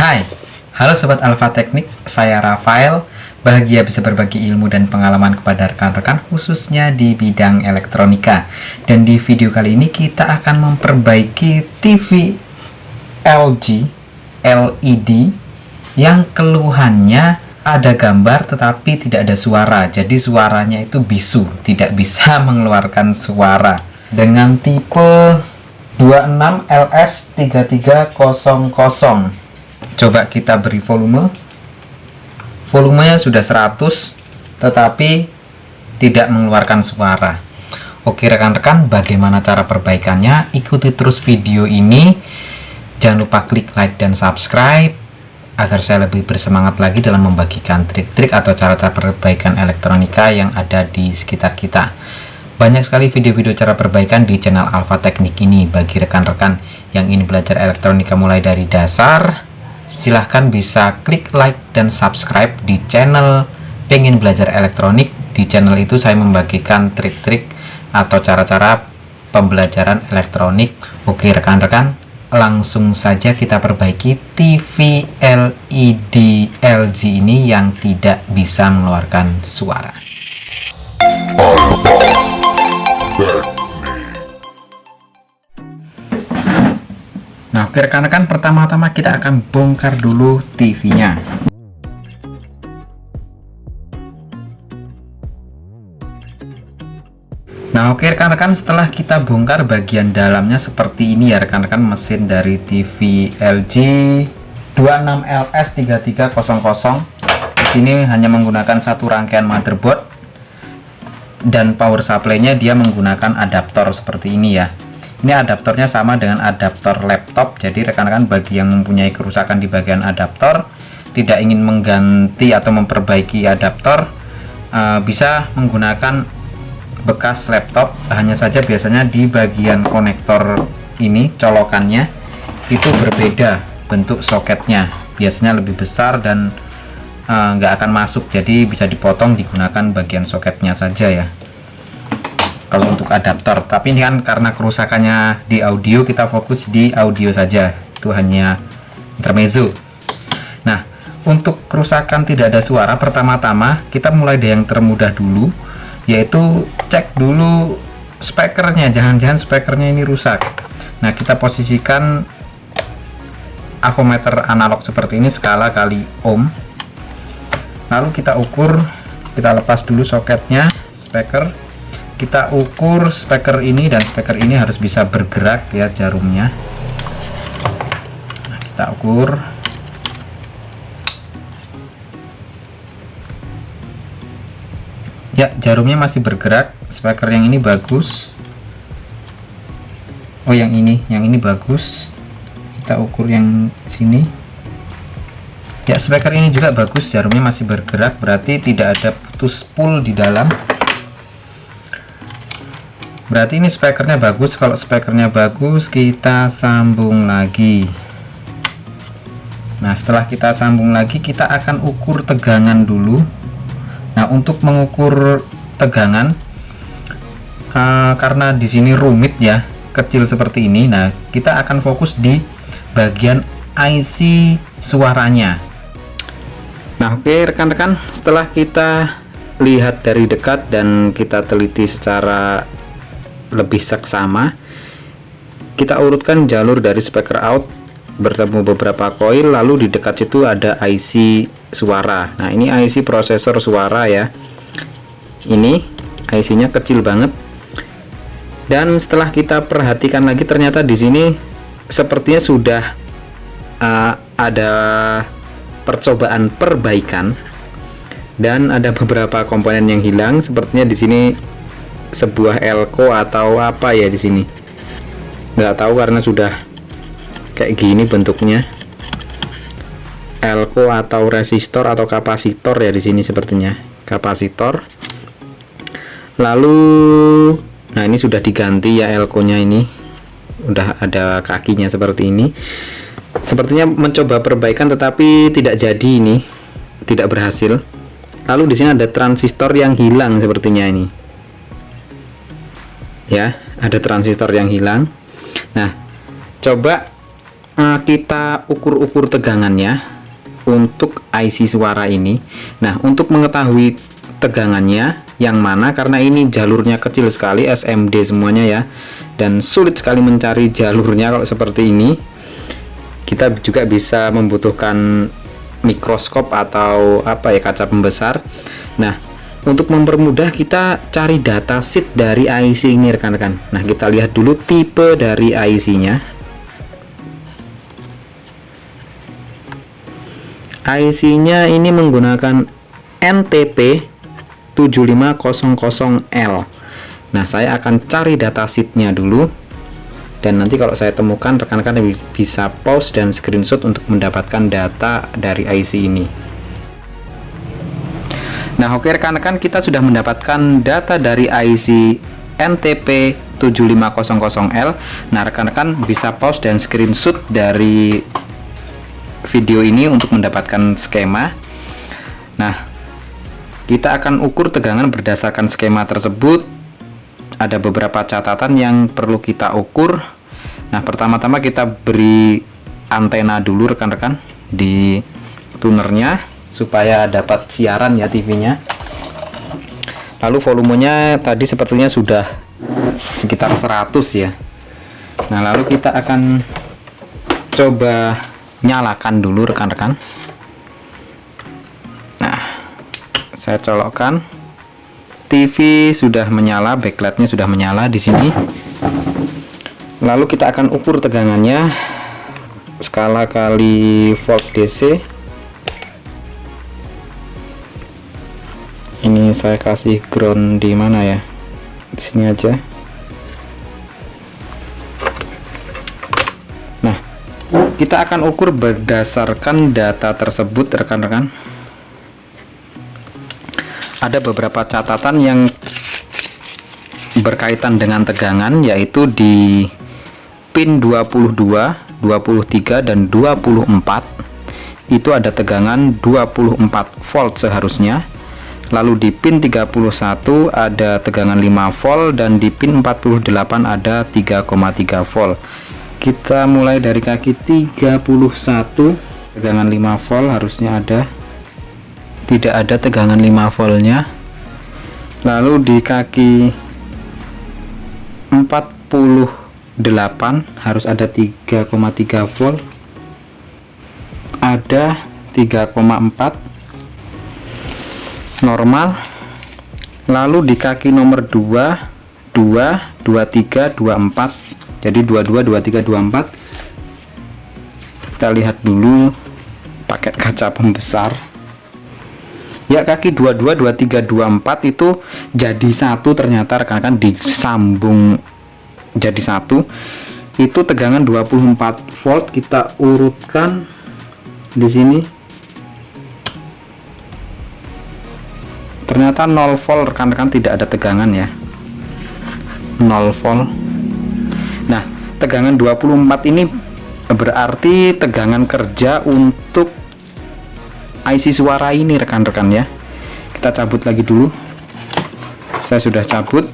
Hai, halo Sobat Alfa Teknik, saya Rafael. Bahagia bisa berbagi ilmu dan pengalaman kepada rekan-rekan khususnya di bidang elektronika. Dan di video kali ini kita akan memperbaiki TV LG LED yang keluhannya ada gambar tetapi tidak ada suara. Jadi suaranya itu bisu, tidak bisa mengeluarkan suara. Dengan tipe 26LS3300. Coba kita beri volumenya sudah 100 tetapi tidak mengeluarkan suara. Oke rekan-rekan, bagaimana cara perbaikannya? Ikuti terus video ini, jangan lupa klik like dan subscribe agar saya lebih bersemangat lagi dalam membagikan trik-trik atau cara-cara perbaikan elektronika yang ada di sekitar kita. Banyak sekali video-video cara perbaikan di channel Alfa Teknik ini. Bagi rekan-rekan yang ingin belajar elektronika mulai dari dasar, silahkan bisa klik like dan subscribe di channel Pengen Belajar Elektronik. Di channel itu saya membagikan trik-trik atau cara-cara pembelajaran elektronik. Oke rekan-rekan, langsung saja kita perbaiki TV LED LG ini yang tidak bisa mengeluarkan suara. Nah, oke rekan-rekan, pertama-tama kita akan bongkar dulu TV-nya. Nah, oke rekan-rekan, setelah kita bongkar bagian dalamnya seperti ini ya rekan-rekan, mesin dari TV LG 26LS3300. Di sini hanya menggunakan satu rangkaian motherboard dan power supply-nya dia menggunakan adaptor seperti ini ya. Ini adaptornya sama dengan adaptor laptop. Jadi rekan-rekan bagi yang mempunyai kerusakan di bagian adaptor, tidak ingin mengganti atau memperbaiki adaptor, bisa menggunakan bekas laptop. Hanya saja biasanya di bagian konektor ini, colokannya itu berbeda bentuk soketnya. Biasanya lebih besar dan nggak akan masuk. Jadi bisa dipotong, digunakan bagian soketnya saja ya kalau untuk adaptor. Tapi ini kan karena kerusakannya di audio, kita fokus di audio saja, itu hanya intermezzo. Nah, untuk kerusakan tidak ada suara, pertama-tama kita mulai dari yang termudah dulu, yaitu cek dulu speakernya. Jangan-jangan speakernya ini rusak. Nah, kita posisikan avometer analog seperti ini, skala kali ohm. Lalu kita ukur, kita lepas dulu soketnya, speaker. Kita ukur speaker ini, dan speaker ini harus bisa bergerak ya jarumnya. Nah, kita ukur. Ya, jarumnya masih bergerak. Speaker yang ini bagus. Oh, yang ini bagus. Kita ukur yang sini. Ya, speaker ini juga bagus, jarumnya masih bergerak, berarti tidak ada putus spool di dalam. Berarti ini speakernya bagus. Kalau speakernya bagus, kita sambung lagi. Nah, setelah kita sambung lagi, kita akan ukur tegangan dulu. Nah, untuk mengukur tegangan, karena di sini rumit ya, kecil seperti ini. Nah, kita akan fokus di bagian IC suaranya. Nah, oke rekan-rekan, setelah kita lihat dari dekat dan kita teliti secara lebih seksama, kita urutkan jalur dari speaker out bertemu beberapa koil, lalu di dekat situ ada IC suara. Nah, ini IC prosesor suara ya. Ini IC-nya kecil banget. Dan setelah kita perhatikan lagi, ternyata di sini sepertinya sudah ada percobaan perbaikan dan ada beberapa komponen yang hilang. Sepertinya di sini sebuah elko atau apa ya, di sini nggak tahu karena sudah kayak gini bentuknya, elko atau resistor atau kapasitor ya, di sini sepertinya kapasitor. Lalu nah ini sudah diganti ya, elko nya ini udah ada kakinya seperti ini. Sepertinya mencoba perbaikan tetapi tidak jadi, ini tidak berhasil. Lalu di sini ada transistor yang hilang sepertinya ini ya, ada transistor yang hilang. Nah, coba kita ukur-ukur tegangannya untuk IC suara ini. Nah, untuk mengetahui tegangannya yang mana, karena ini jalurnya kecil sekali, SMD semuanya ya, dan sulit sekali mencari jalurnya kalau seperti ini, kita juga bisa membutuhkan mikroskop atau apa ya, kaca pembesar. Nah, untuk mempermudah kita cari data sheet dari IC ini rekan-rekan. Nah, kita lihat dulu tipe dari IC-nya. IC-nya ini menggunakan NTP 7500L. Nah, saya akan cari data sheet-nya dulu, dan nanti kalau saya temukan, rekan-rekan bisa pause dan screenshot untuk mendapatkan data dari IC ini. Nah, oke rekan-rekan, kita sudah mendapatkan data dari IC NTP 7500L. Nah, rekan-rekan bisa pause dan screenshot dari video ini untuk mendapatkan skema. Nah, kita akan ukur tegangan berdasarkan skema tersebut. Ada beberapa catatan yang perlu kita ukur. Nah, pertama-tama kita beri antena dulu rekan-rekan di tunernya supaya dapat siaran ya TV-nya. Lalu volumenya tadi sepertinya sudah sekitar 100 ya. Nah, lalu kita akan coba nyalakan dulu rekan-rekan. Nah, saya colokkan. TV sudah menyala, backlightnya sudah menyala di sini. Lalu kita akan ukur tegangannya skala kali volt DC. Ini saya kasih ground di mana ya? Di sini aja. Nah, kita akan ukur berdasarkan data tersebut rekan-rekan. Ada beberapa catatan yang berkaitan dengan tegangan, yaitu di pin 22, 23, dan 24 itu ada tegangan 24 volt seharusnya. Lalu di pin 31 ada tegangan 5 volt, dan di pin 48 ada 3,3 volt. Kita mulai dari kaki 31, tegangan 5 volt harusnya ada. Tidak ada tegangan 5 voltnya. Lalu di kaki 48 harus ada 3,3 volt, ada 3,4 normal. Lalu di kaki nomor 2, 2, 23, 24, jadi 22, 23, 24. Kita lihat dulu pakai kaca pembesar ya. Kaki 22, 23, 24 itu jadi satu, ternyata rekan-rekan disambung jadi satu. Itu tegangan 24 volt. Kita urutkan di sini, ternyata 0 volt rekan-rekan, tidak ada tegangan ya, 0 volt. Nah, tegangan 24 ini berarti tegangan kerja untuk IC suara ini rekan-rekan ya. Kita cabut lagi dulu. Saya sudah cabut.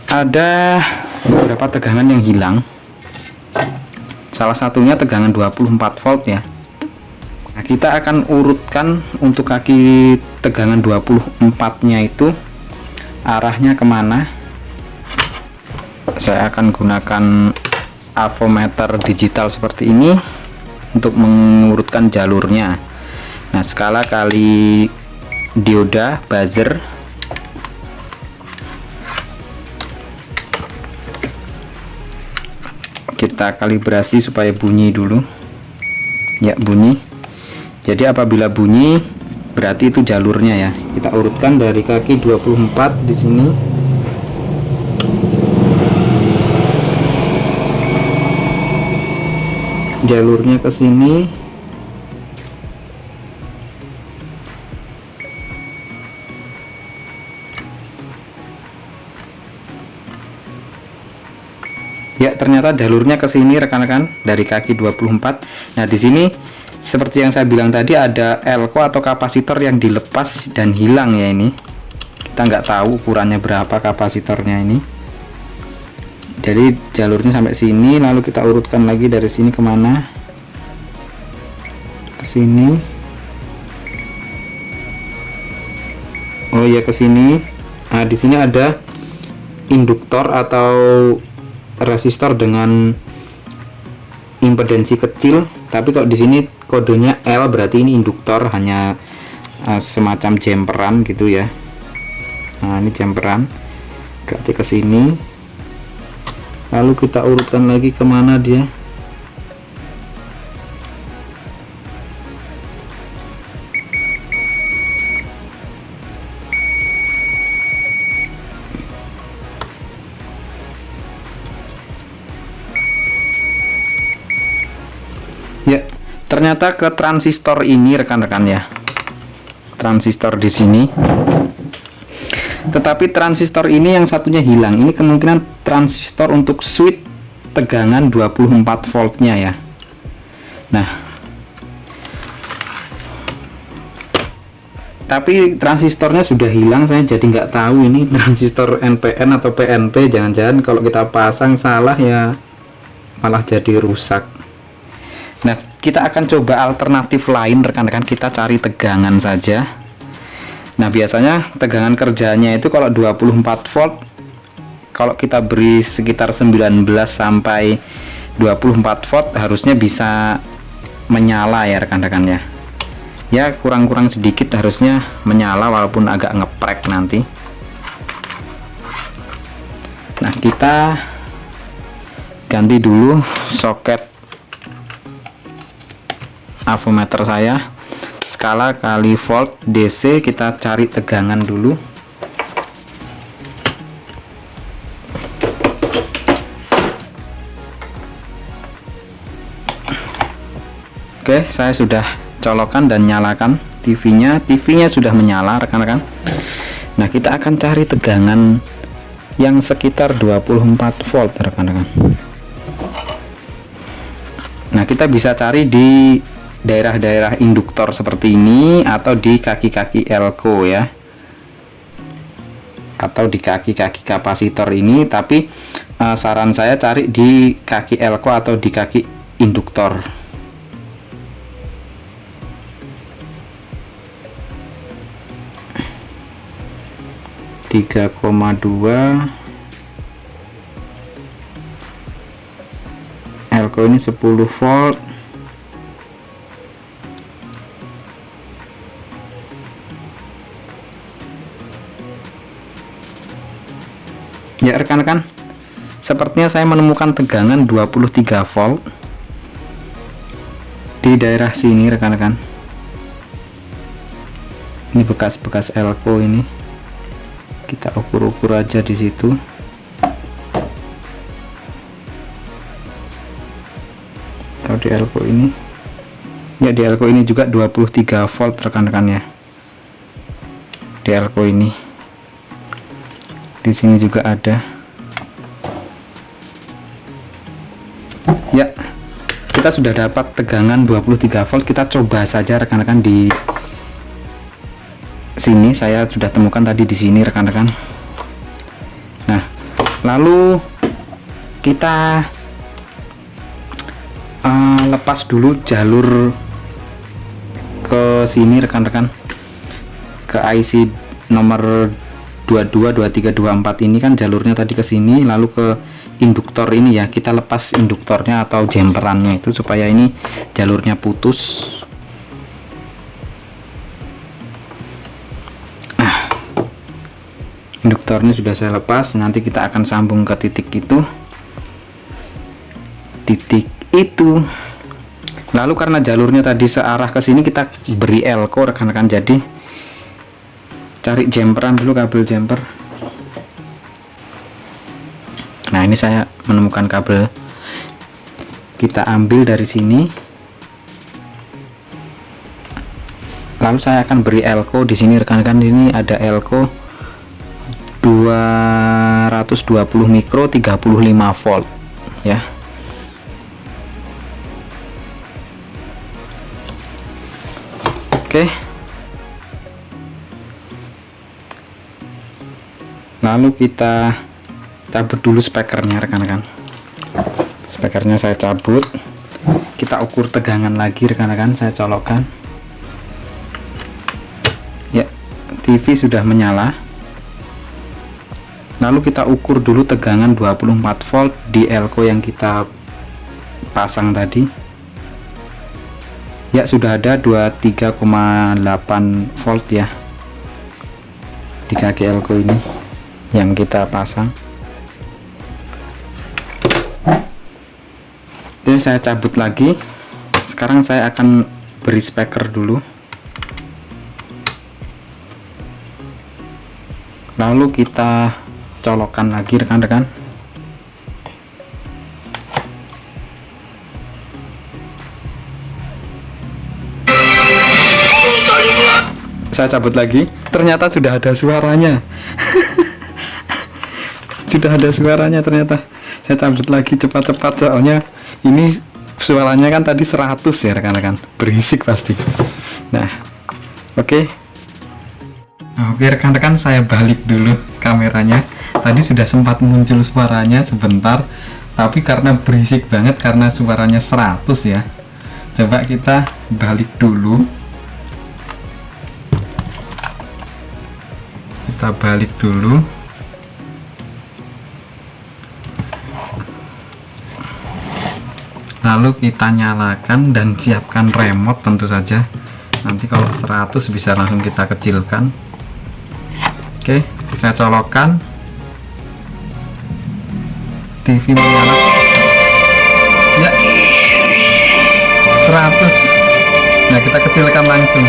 Ada beberapa tegangan yang hilang. Salah satunya tegangan 24 volt ya. Nah, kita akan urutkan untuk kaki tegangan 24-nya itu arahnya kemana. Saya akan gunakan avometer digital seperti ini untuk mengurutkan jalurnya. Nah, skala kali dioda buzzer. Kita kalibrasi supaya bunyi dulu ya, bunyi. Jadi apabila bunyi berarti itu jalurnya ya. Kita urutkan dari kaki 24 di sini. Jalurnya ke sini. Ya, ternyata jalurnya ke sini rekan-rekan dari kaki 24. Nah, di sini seperti yang saya bilang tadi ada elko atau kapasitor yang dilepas dan hilang ya ini. Kita nggak tahu ukurannya berapa kapasitornya ini. Jadi jalurnya sampai sini, lalu kita urutkan lagi dari sini kemana, ke sini, oh ya ke sini. Nah di sini ada induktor atau resistor dengan impedansi kecil, tapi kalau di sini kodenya L berarti ini induktor, hanya semacam jumperan gitu ya. Nah ini jumperan, berarti ke sini, lalu kita urutkan lagi kemana dia. Ya, ternyata ke transistor ini rekan-rekan ya. Transistor di sini. Tetapi transistor ini yang satunya hilang. Ini kemungkinan transistor untuk switch tegangan 24 voltnya ya. Nah, tapi transistornya sudah hilang, saya jadi nggak tahu ini transistor NPN atau PNP. Jangan-jangan kalau kita pasang salah ya malah jadi rusak. Nah, kita akan coba alternatif lain rekan-rekan, kita cari tegangan saja. Nah, biasanya tegangan kerjanya itu kalau 24 volt, kalau kita beri sekitar 19 sampai 24 volt harusnya bisa menyala ya rekan-rekan ya. Ya, kurang-kurang sedikit harusnya menyala walaupun agak ngeprek nanti. Nah, kita ganti dulu soket avometer saya, skala kali volt DC, kita cari tegangan dulu. Oke, saya sudah colokan dan nyalakan TV-nya. TV-nya sudah menyala rekan-rekan. Nah, kita akan cari tegangan yang sekitar 24 volt rekan-rekan. Nah, kita bisa cari di daerah-daerah induktor seperti ini, atau di kaki-kaki elko ya, atau di kaki-kaki kapasitor ini. Tapi saran saya cari di kaki elko atau di kaki induktor. Tiga koma dua, elko ini 10 volt. Ya rekan-rekan, sepertinya saya menemukan tegangan 23 volt di daerah sini rekan-rekan. Ini bekas-bekas elko ini, kita ukur-ukur aja di situ. Atau di elko ini, ya di elko ini juga 23 volt rekan-rekan ya. Di elko ini, di sini juga ada. Ya, kita sudah dapat tegangan 23 volt. Kita coba saja rekan-rekan di sini. Saya sudah temukan tadi di sini rekan-rekan. Nah, lalu kita lepas dulu jalur ke sini rekan-rekan, ke IC nomor 22, 23, 24 ini kan jalurnya tadi ke sini, lalu ke induktor ini ya. Kita lepas induktornya atau jumperannya itu supaya ini jalurnya putus. Nah, induktornya sudah saya lepas. Nanti kita akan sambung ke titik itu. Lalu karena jalurnya tadi searah ke sini, kita beri elko rekan-rekan. Jadi cari jumperan dulu, kabel jumper. Nah, ini saya menemukan kabel. Kita ambil dari sini. Lalu saya akan beri elko di sini rekan-rekan. Ini ada elko 220 mikro 35 volt ya. Oke. Lalu kita cabut dulu spekernya rekan-rekan. Spekernya saya cabut, kita ukur tegangan lagi rekan-rekan. Saya colokkan ya, TV sudah menyala. Lalu kita ukur dulu tegangan 24 volt di elko yang kita pasang tadi ya, sudah ada 23,8 volt ya di kaki elko ini yang kita pasang. Oke, saya cabut lagi. Sekarang saya akan beri speaker dulu, lalu kita colokkan lagi rekan-rekan. Saya cabut lagi, ternyata sudah ada suaranya. Sudah ada suaranya ternyata. Saya cabut lagi cepat-cepat, soalnya ini suaranya kan tadi 100 ya rekan-rekan, berisik pasti. Nah, oke. Oke rekan-rekan, saya balik dulu kameranya. Tadi sudah sempat muncul suaranya sebentar, tapi karena berisik banget, karena suaranya 100 ya. Coba kita balik dulu. Kita balik dulu. Lalu kita nyalakan dan siapkan remote tentu saja. Nanti kalau 100 bisa langsung kita kecilkan. Oke, saya colokkan. TV menyala. Ya, 100. Nah, kita kecilkan langsung.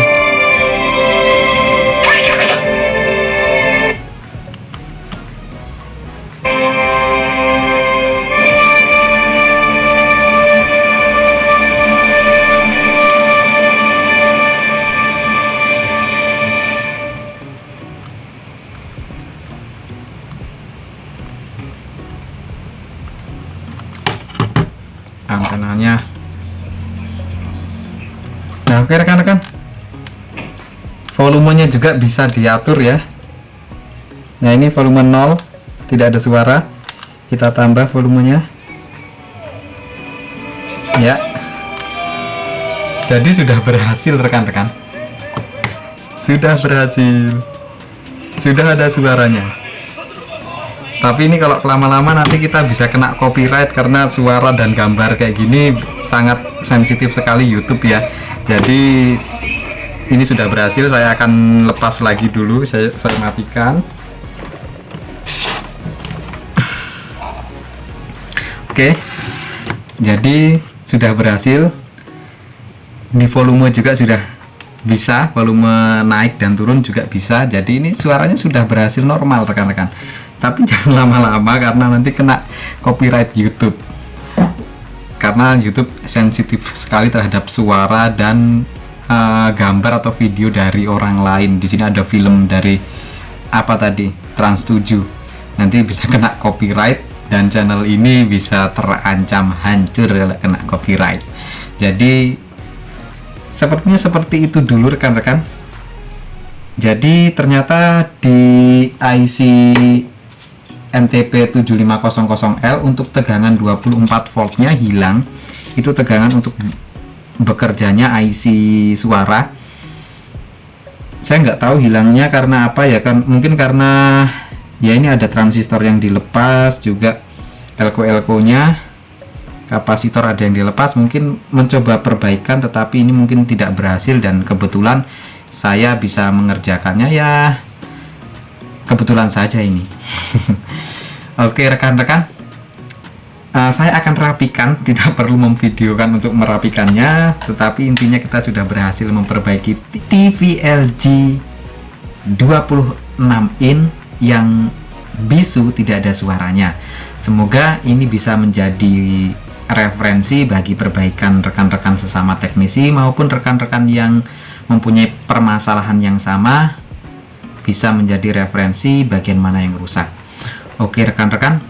Antenanya. Nah, oke rekan-rekan, volumenya juga bisa diatur ya. Nah, ini volume 0, tidak ada suara. Kita tambah volumenya ya. Jadi sudah berhasil rekan-rekan, sudah berhasil, sudah ada suaranya. Tapi ini kalau lama-lama nanti kita bisa kena copyright, karena suara dan gambar kayak gini sangat sensitif sekali YouTube ya. Jadi ini sudah berhasil. Saya akan lepas lagi dulu, saya matikan. Oke, jadi sudah berhasil. Di volume juga sudah bisa, volume naik dan turun juga bisa. Jadi ini suaranya sudah berhasil normal rekan-rekan. Tapi jangan lama-lama, karena nanti kena copyright YouTube. Karena YouTube sensitif sekali terhadap suara dan gambar atau video dari orang lain. Di sini ada film dari apa tadi, Trans 7. Nanti bisa kena copyright dan channel ini bisa terancam hancur kalau kena copyright. Jadi sepertinya seperti itu dulu rekan-rekan. Jadi ternyata di IC NTP 7500L untuk tegangan 24 voltnya hilang. Itu tegangan untuk bekerjanya IC suara. Saya nggak tahu hilangnya karena apa ya, kan mungkin karena ya ini ada transistor yang dilepas, juga elko nya, kapasitor ada yang dilepas. Mungkin mencoba perbaikan, tetapi ini mungkin tidak berhasil, dan kebetulan saya bisa mengerjakannya ya, kebetulan saja ini. Oke rekan-rekan, saya akan rapikan, tidak perlu memvideokan untuk merapikannya, tetapi intinya kita sudah berhasil memperbaiki TV LG 26 in yang bisu, tidak ada suaranya. Semoga ini bisa menjadi referensi bagi perbaikan rekan-rekan sesama teknisi maupun rekan-rekan yang mempunyai permasalahan yang sama, bisa menjadi referensi bagian mana yang rusak. Oke rekan-rekan,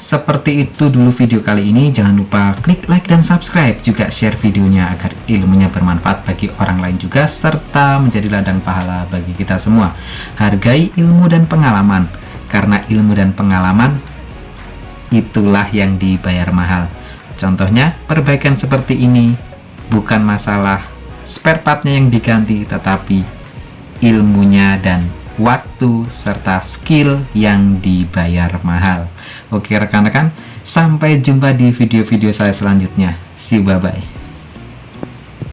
seperti itu dulu video kali ini. Jangan lupa klik like dan subscribe, juga share videonya agar ilmunya bermanfaat bagi orang lain juga, serta menjadi ladang pahala bagi kita semua. Hargai ilmu dan pengalaman, karena ilmu dan pengalaman itulah yang dibayar mahal. Contohnya, perbaikan seperti ini bukan masalah spare partnya yang diganti, tetapi ilmunya dan waktu serta skill yang dibayar mahal. Oke rekan-rekan, sampai jumpa di video-video saya selanjutnya. See you, bye-bye.